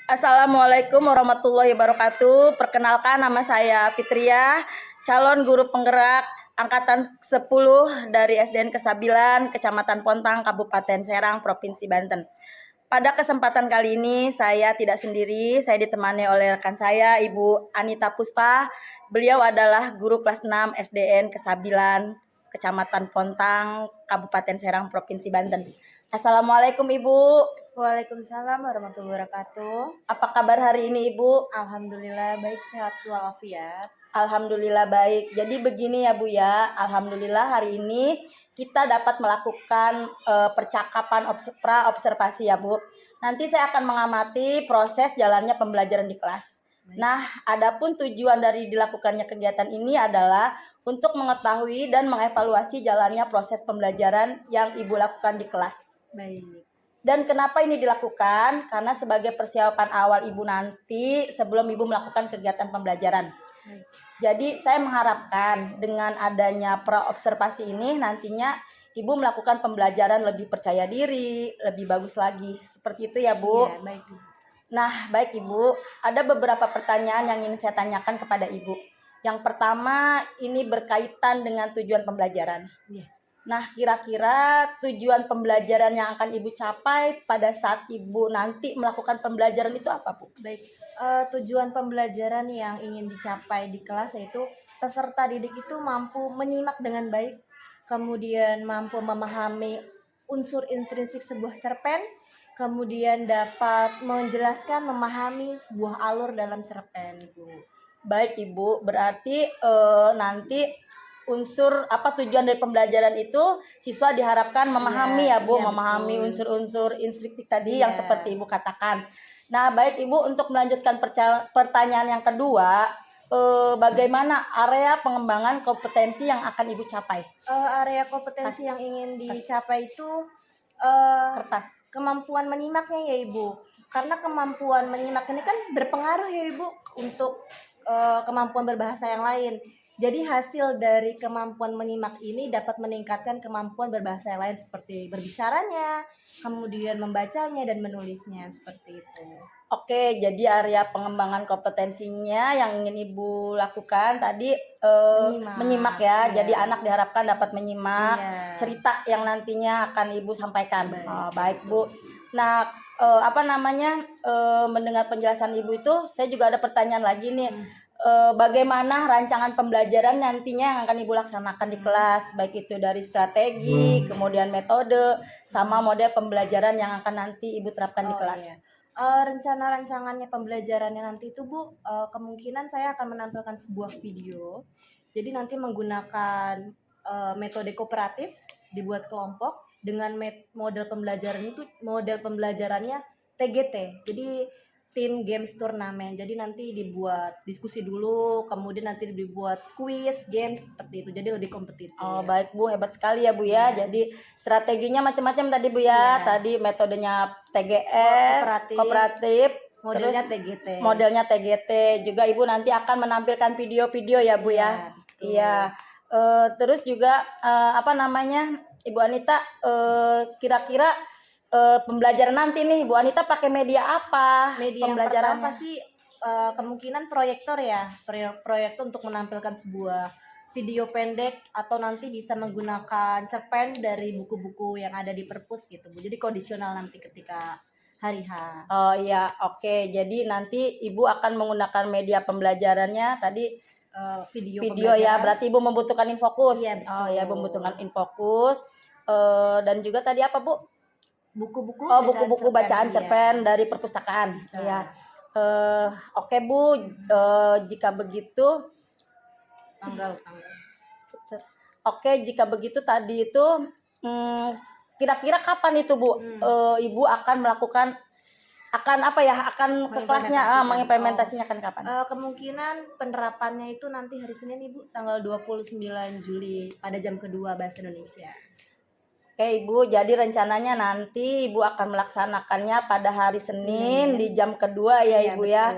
Assalamualaikum warahmatullahi wabarakatuh. Perkenalkan, nama saya Fitria, calon guru penggerak angkatan 10 dari SDN Kesabilan, Kecamatan Pontang, Kabupaten Serang, Provinsi Banten. Pada kesempatan kali ini saya tidak sendiri, saya ditemani oleh rekan saya, Ibu Anita Puspa. Beliau adalah guru kelas 6 SDN Kesabilan, Kecamatan Pontang, Kabupaten Serang, Provinsi Banten. Assalamualaikum Ibu. Waalaikumsalam warahmatullahi wabarakatuh. Apa kabar hari ini Ibu? Alhamdulillah baik, sehat walafiat. Alhamdulillah baik. Jadi begini ya Bu ya, alhamdulillah hari ini kita dapat melakukan percakapan observasi ya Bu. Nanti saya akan mengamati proses jalannya pembelajaran di kelas. Nah, adapun tujuan dari dilakukannya kegiatan ini adalah untuk mengetahui dan mengevaluasi jalannya proses pembelajaran yang Ibu lakukan di kelas. Baik. Dan kenapa ini dilakukan? Karena sebagai persiapan awal Ibu nanti sebelum Ibu melakukan kegiatan pembelajaran. Jadi saya mengharapkan dengan adanya pra-observasi ini nantinya Ibu melakukan pembelajaran lebih percaya diri, lebih bagus lagi. Seperti itu ya Bu? Ya, baik. Nah baik Ibu, ada beberapa pertanyaan yang ingin saya tanyakan kepada Ibu. Yang pertama ini berkaitan dengan tujuan pembelajaran. Ya. Nah, kira-kira tujuan pembelajaran yang akan Ibu capai pada saat Ibu nanti melakukan pembelajaran itu apa, Bu? Baik. Tujuan pembelajaran yang ingin dicapai di kelas yaitu peserta didik itu mampu menyimak dengan baik, kemudian mampu memahami unsur intrinsik sebuah cerpen, kemudian dapat menjelaskan, memahami sebuah alur dalam cerpen itu. Baik, Ibu. Berarti nanti unsur apa tujuan dari pembelajaran itu siswa diharapkan memahami ya Bu, memahami betul. unsur-unsur instruktif tadi yang seperti Ibu katakan. Nah, baik Ibu, untuk melanjutkan pertanyaan yang kedua, bagaimana area pengembangan kompetensi yang akan Ibu capai? Area kompetensi yang ingin dicapai itu Kertas. kemampuan menyimaknya ya Ibu. Karena kemampuan menyimak ini kan berpengaruh ya Ibu untuk kemampuan berbahasa yang lain. Jadi hasil dari kemampuan menyimak ini dapat meningkatkan kemampuan berbahasa yang lain seperti berbicaranya, kemudian membacanya dan menulisnya seperti itu. Oke, jadi area pengembangan kompetensinya yang ingin Ibu lakukan tadi menyimak ya. Iya. Jadi anak diharapkan dapat menyimak cerita yang nantinya akan Ibu sampaikan. Baik Bu. Nah, mendengar penjelasan Ibu itu, saya juga ada pertanyaan lagi nih. Bagaimana rancangan pembelajaran nantinya yang akan Ibu laksanakan di kelas, baik itu dari strategi, kemudian metode, sama model pembelajaran yang akan nanti Ibu terapkan di kelas. Iya. Rencana rancangannya pembelajarannya nanti itu Bu, kemungkinan saya akan menampilkan sebuah video. Jadi nanti menggunakan metode kooperatif, dibuat kelompok dengan model pembelajarannya TGT. Jadi tim games turnamen. Jadi nanti dibuat diskusi dulu, kemudian nanti dibuat quiz, games seperti itu. Jadi lebih kompetitif. Oh, baik Bu, hebat sekali ya Bu ya. Jadi strateginya macam-macam tadi Bu ya. Tadi metodenya TGR, kooperatif, modelnya terus TGT. Modelnya TGT. Juga Ibu nanti akan menampilkan video-video ya Bu ya. Iya. Terus juga Ibu Anita, kira-kira pembelajaran nanti nih Bu Anita pakai media apa? Media yang pertama pasti kemungkinan proyektor ya, proyektor untuk menampilkan sebuah video pendek atau nanti bisa menggunakan cerpen dari buku-buku yang ada di perpus gitu Bu. Jadi kondisional nanti ketika hari H. Oh iya, oke. Jadi nanti Ibu akan menggunakan media pembelajarannya tadi video ya. Berarti Ibu membutuhkan infokus. Iya, betul. Oh ya, membutuhkan infokus. Dan juga tadi apa Bu? Buku-buku buku-buku bacaan cerpen dari perpustakaan. Iya. Oke Bu, jika begitu Oke, jika begitu tadi itu kira-kira kapan itu Bu Ibu akan melakukan akan ke kelasnya mengimplementasinya kapan? Kemungkinan penerapannya itu nanti hari Senin Ibu, tanggal 29 Juli pada jam kedua Bahasa Indonesia. Oke Ibu, jadi rencananya nanti Ibu akan melaksanakannya pada hari Senin di jam kedua ya Ibu ya.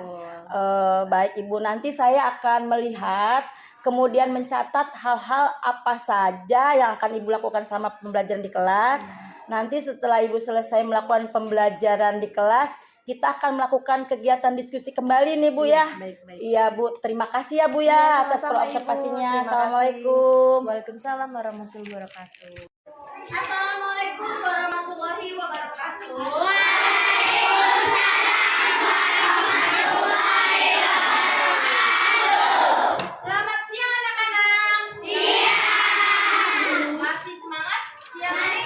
Baik Ibu, nanti saya akan melihat kemudian mencatat hal-hal apa saja yang akan Ibu lakukan selama pembelajaran di kelas. Nanti setelah Ibu selesai melakukan pembelajaran di kelas, kita akan melakukan kegiatan diskusi kembali nih Bu ya. Baik. Iya Bu, terima kasih ya Bu Iya, ya atas sama-sama, Ibu. observasinya. Terima Assalamualaikum. Waalaikumsalam warahmatullahi wabarakatuh. Assalamualaikum warahmatullahi wabarakatuh. Selamat siang anak-anak. Siang. Masih semangat siang ini?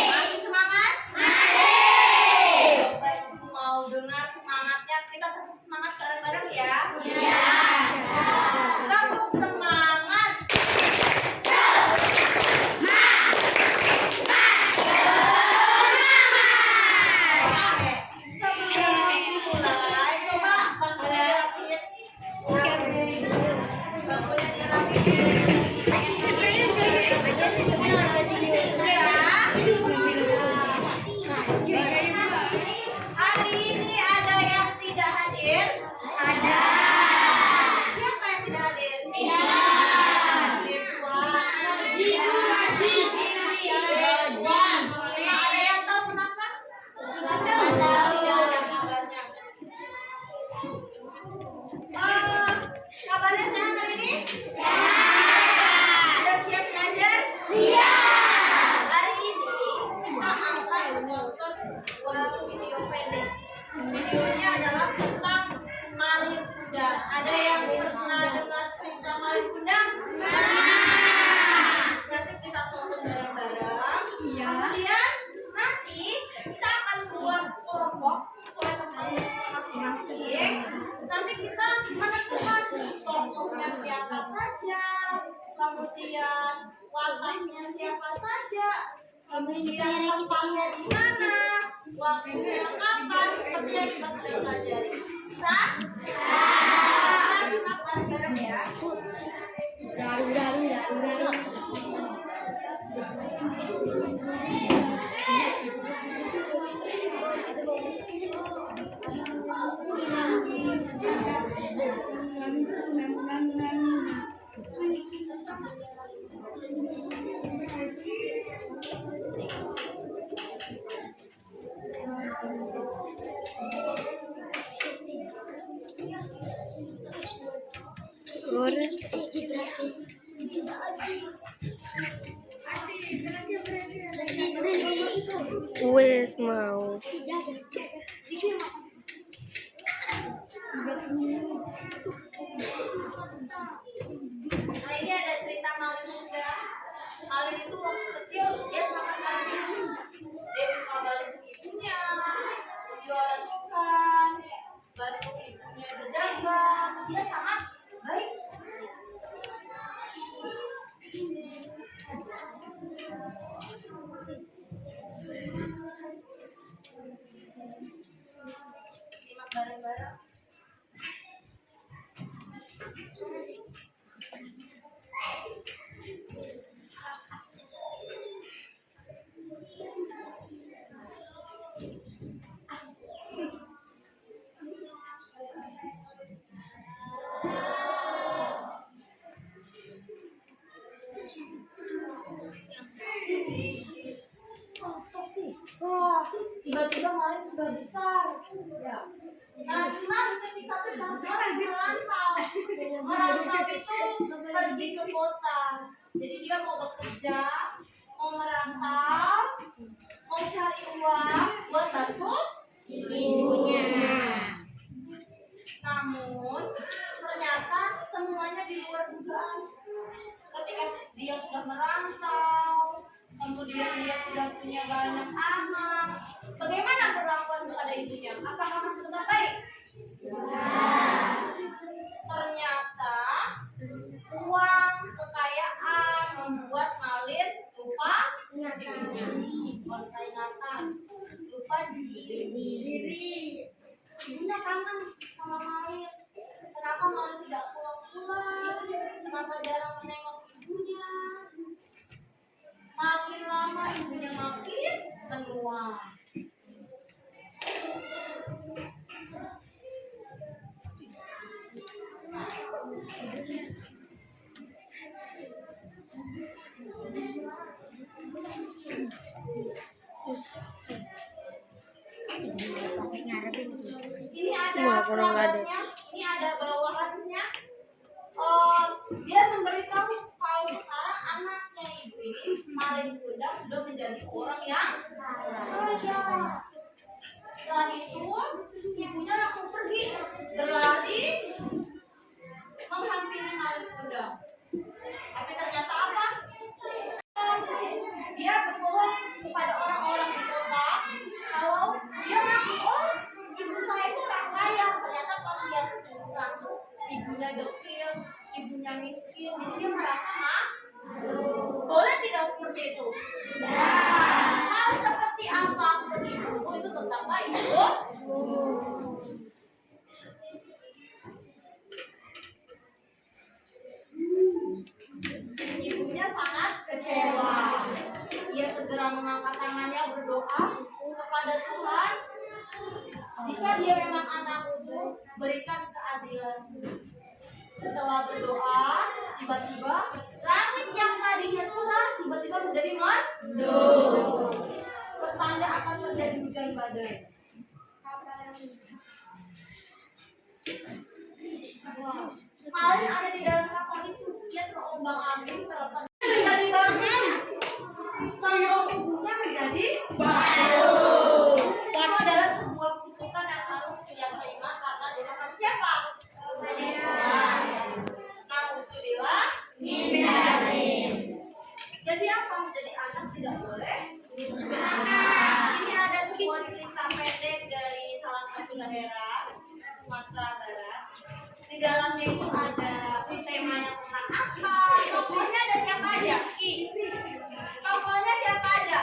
Masih semangat? Baik, Ibu mau dengar semangatnya. Kita tepuk semangat bareng-bareng ya. Tepuk semangat. Oke, sebelum dimulai, coba bangkunya dirapiin. Bangkunya dirapiin. Hari ini ada yang tidak hadir? Ada. Siapa yang tidak hadir? Ridwan. Ada yang tahu kenapa? Tidak ada kabarnya. Kabarnya sehat hari ini? Sudah siap belajar? Hari ini kita akan menonton sebuah video pendek. Videonya adalah tentang Malin Kundang. Ada yang pernah dengar cerita Malin Kundang? Nanti kita tonton bareng-bareng. Kemudian nanti kita akan buat kelompok sesuai kelompok masing-masing. Nanti kita menentukan tokohnya siapa saja, kemudian wataknya siapa saja, kemudian tempatnya di mana, waktunya kapan, seperti yang kita sudah pelajari. Bisa? Kita simak bareng-bareng ya. Wes mau. Nah, ini ada cerita Malin Kundang. Malin itu waktu kecil dia sangat rajin. Dia suka bantu ibunya jualan ikan, bantu ibunya berdagang. Dia sangat baik. Simak bareng-bareng. Wah, tiba-tiba Malin sudah besar. Ya. Nah, si Malin ketika besar dia merantau. Merantau itu pergi ke kota. Jadi dia mau bekerja, mau merantau, mau cari uang buat bantu Ibunya. Namun ternyata semuanya di luar dugaan. Ketika dia sudah merantau, kemudian dia sudah punya banyak anak, bagaimana perlakuan kepada ibunya? Apakah masih tetap baik? Ternyata uang, kekayaan membuat Malin lupa ingatan, lupa diri. Ibunya kangen sama Malin. Kenapa Malin tidak pulang-pulang? Kenapa jarang menengok ibunya? Makin lama ibunya makin tenang. Ini ada Wah, kurang ada. programnya, ini ada bawahannya. Dia memberitahu kalau sekarang anaknya ibu ini paling muda sudah menjadi orang yang kaya. Setelah itu ibunya langsung pergi berlari menghampiri paling muda. Tapi ternyata apa? Dia berbohong kepada orang-orang di kota kalau dia ngaku, oh ibu saya itu orang kaya. Ternyata pas lihat langsung ibunya dekil, ibunya miskin, jadi dia merasa boleh tidak seperti itu? Mau seperti apa ibu itu tentang ibu? Ibunya sangat kecewa. Ia segera mengangkat tangannya berdoa kepada Tuhan. Jika dia memang anakku, berikan keadilan. Setelah berdoa, tiba-tiba langit yang tadinya cerah tiba-tiba menjadi mendung. Pertanda akan terjadi hujan badai. Paling ada di dalam kapal itu dia terombang-ambing terlepas menjadi batu. Seluruh tubuhnya menjadi batu. Itu adalah sebuah kutukan yang harus dia terima karena dia akan siapa? Nauzubillah. Jadi apa? Jadi anak tidak boleh. Ini ada sebuah cerita pendek dari salah satu daerah Sumatera Barat. Di dalamnya itu ada temanya tentang apa? Tokohnya ada siapa aja? Tokohnya siapa aja?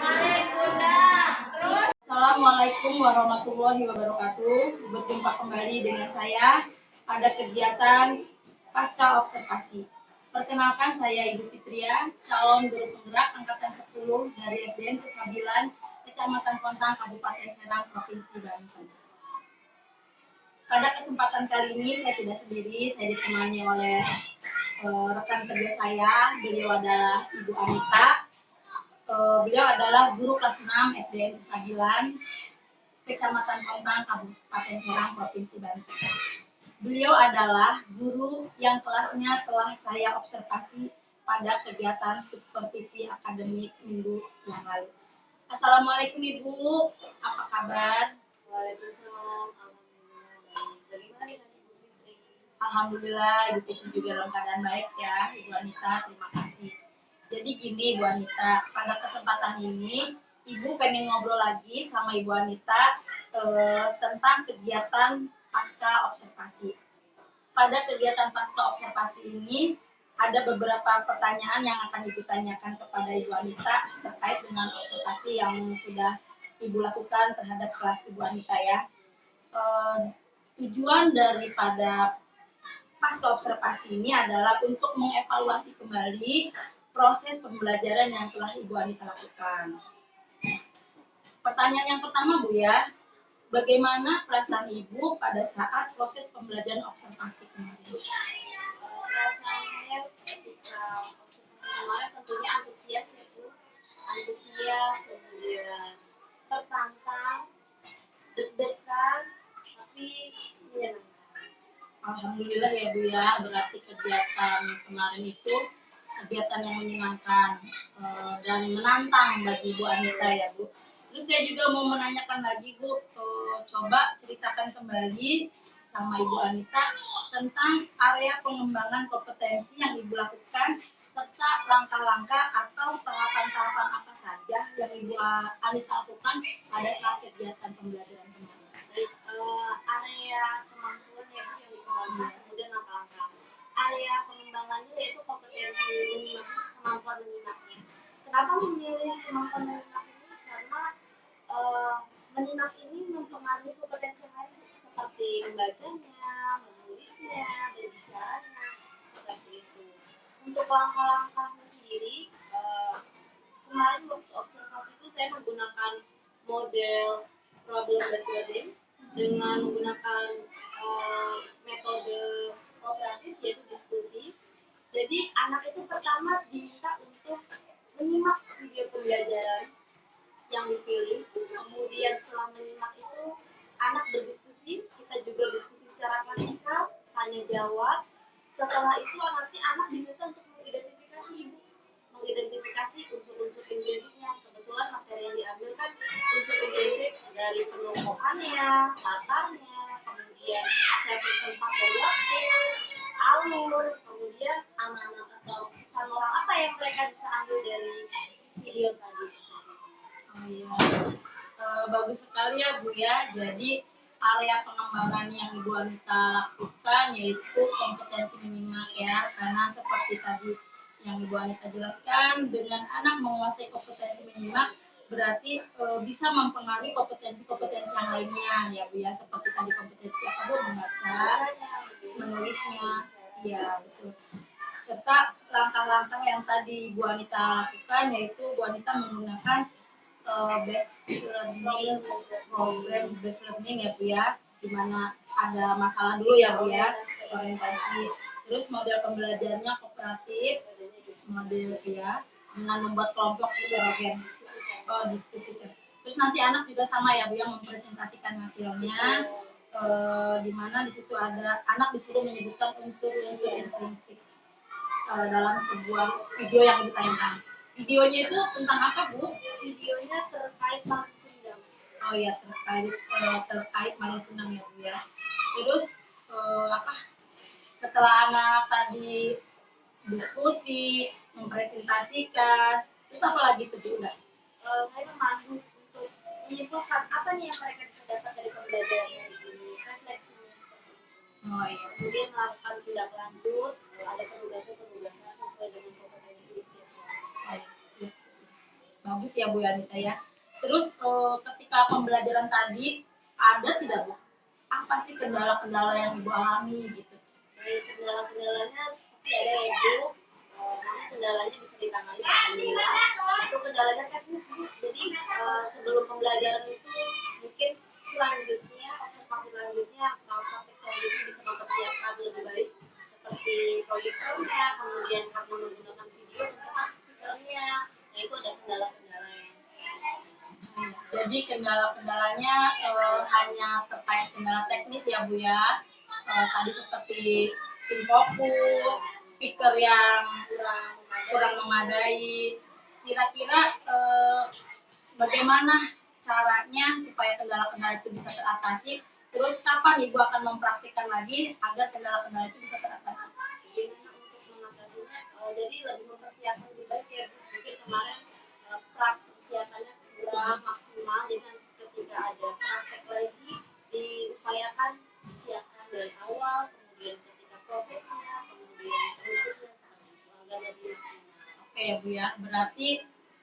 Malek Kundang. Terus Assalamualaikum warahmatullahi wabarakatuh. Berjumpa kembali dengan saya pada kegiatan Pasca Observasi. Perkenalkan, saya Ibu Fitria, calon guru penggerak angkatan 10 dari SDN Kesabilan, Kecamatan Pontang, Kabupaten Serang, Provinsi Banten. Pada kesempatan kali ini saya tidak sendiri, saya ditemani oleh rekan kerja saya. Beliau adalah Ibu Anita. Beliau adalah guru kelas 6 SDN Kesabilan, Kecamatan Pontang, Kabupaten Serang, Provinsi Banten. Beliau adalah guru yang kelasnya telah saya observasi pada kegiatan supervisi akademik minggu yang lalu. Assalamualaikum Ibu, apa kabar? Waalaikumsalam. Alhamdulillah Ibu Fitri juga dalam keadaan baik ya Ibu Anita, terima kasih. Jadi gini Ibu Anita, pada kesempatan ini Ibu pengen ngobrol lagi sama Ibu Anita tentang kegiatan pasca observasi. Pada kegiatan pasca observasi ini ada beberapa pertanyaan yang akan Ibu tanyakan kepada Ibu Anita terkait dengan observasi yang sudah Ibu lakukan terhadap kelas Ibu Anita ya. Tujuan daripada pasca observasi ini adalah untuk mengevaluasi kembali proses pembelajaran yang telah Ibu Anita lakukan. Pertanyaan yang pertama Bu ya, bagaimana perasaan Ibu pada saat proses pembelajaran observasi kemarin? Perasaan saya ketika observasi kemarin tentunya antusias ya Bu. Antusias, kemudian tertantang, deg-degan, tapi menyenangkan. Alhamdulillah ya Bu ya, berarti kegiatan kemarin itu kegiatan yang menyenangkan dan menantang bagi Bu Anita ya Bu. Terus saya juga mau menanyakan lagi Bu, coba ceritakan kembali sama Ibu Anita tentang area pengembangan kompetensi yang Ibu lakukan serta langkah-langkah atau tahapan-tahapan apa saja yang Ibu Anita lakukan pada saat kegiatan pembelajaran kemarin. Area kemampuan ya Bu yang dikembangkan, kemudian langkah-langkah. Area pengembangannya yaitu kompetensi menyimak, kemampuan menyimaknya. Kenapa memilih kemampuan menyimak ini? Karena menyimak ini mempengaruhi kompetensi lain seperti membacanya, menulisnya, berbicaranya, seperti itu. Untuk langkah-langkahnya sendiri, kemarin waktu observasi itu saya menggunakan model problem based learning dengan menggunakan metode kooperatif yaitu diskusi. Jadi anak itu pertama diminta untuk menyimak video pembelajaran yang dipilih. Kemudian setelah menyimak itu anak berdiskusi, kita juga diskusi secara klasikal, tanya jawab. Setelah itu nanti anak diminta untuk mengidentifikasi Ibu, mengidentifikasi unsur-unsur intrinsiknya. Kebetulan materi yang diambil kan unsur intrinsik dari peneloohannya, latarnya, kemudian setting tempat dan waktu, alur, kemudian amanat atau pesan moral apa yang mereka bisa ambil dari video tadi. Oh iya. Bagus sekali ya Bu ya. Jadi area pengembangan yang Ibu Anita lakukan yaitu kompetensi menyimak ya. Karena seperti tadi yang Ibu Anita jelaskan, dengan anak menguasai kompetensi menyimak berarti bisa mempengaruhi kompetensi-kompetensi yang lainnya ya Bu ya. Seperti tadi kompetensi apa Bu? Membaca, menulisnya. Iya betul. Serta langkah-langkah yang tadi Bu Anita lakukan yaitu Bu Anita menggunakan best learning program best learning ya Bu ya, dimana ada masalah dulu ya Bu ya, orientasi, terus model pembelajarannya kooperatif model ya, dengan membuat kelompok heterogen, diskusi, terus nanti anak juga sama ya Bu yang mempresentasikan hasilnya, dimana di situ ada anak disuruh menyebutkan unsur-unsur intrinsik dalam sebuah video yang ditayangkan. Videonya itu tentang apa Bu? Videonya terkait maling kundang. Oh iya, terkait maling kundang ya Bu ya. Terus setelah anak tadi diskusi, mempresentasikan, terus apa lagi itu Bu? Saya memandu untuk menyimpulkan apa nih yang mereka bisa dapat dari pembelajaran hari ini, refleksinya seperti itu. Oh iya. Kemudian melakukan tindak lanjut, ada penugasan-penugasan sesuai dengan kompetensi di setiap kelompok. Bagus ya Bu Yanita ya. Terus ketika pembelajaran tadi ada tidak Bu? Apa sih kendala-kendala yang Ibu alami gitu? Dari kendala-kendalanya pasti ada ya Bu. Namun kendalanya bisa ditangani alhamdulillah. Itu kendalanya teknis Bu. Jadi sebelum pembelajaran itu mungkin selanjutnya observasi selanjutnya atau praktek selanjutnya bisa mempersiapkan lebih baik seperti proyektornya, kemudian karena menggunakan video tentu speakernya. Nah itu ada kendala-kendala yang jadi kendala-kendalanya hanya terkait kendala teknis ya Bu ya. Tadi seperti tim fokus, speaker yang kurang memadai. Kira-kira bagaimana caranya supaya kendala-kendala itu bisa teratasi? Terus kapan Ibu akan mempraktikkan lagi agar kendala-kendala itu bisa teratasi? gimana untuk mengatasinya, jadi lebih mempersiapkan lebih baik ya Bu. Mungkin kemarin persiapannya kurang maksimal, jadi nanti ketika ada praktek lagi diupayakan disiapkan dari awal, kemudian ketika prosesnya, kemudian penutupnya agar lebih maksimal. Oke ya Bu ya, berarti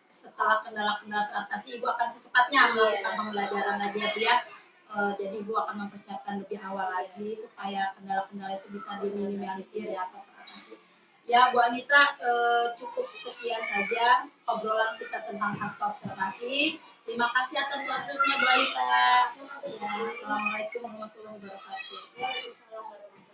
setelah kendala-kendala teratasi Ibu akan secepatnya melakukan pembelajaran lagi ya Bu ya. Jadi Ibu akan mempersiapkan lebih awal lagi supaya kendala-kendala itu bisa diminimalisir ya atau teratasi. Ya Bu Anita, cukup sekian saja obrolan kita tentang hasil observasi. Terima kasih atas waktunya Bu Anita. Ya, Assalamualaikum warahmatullahi wabarakatuh. Waalaikumsalam warahmatullahi wabarakatuh.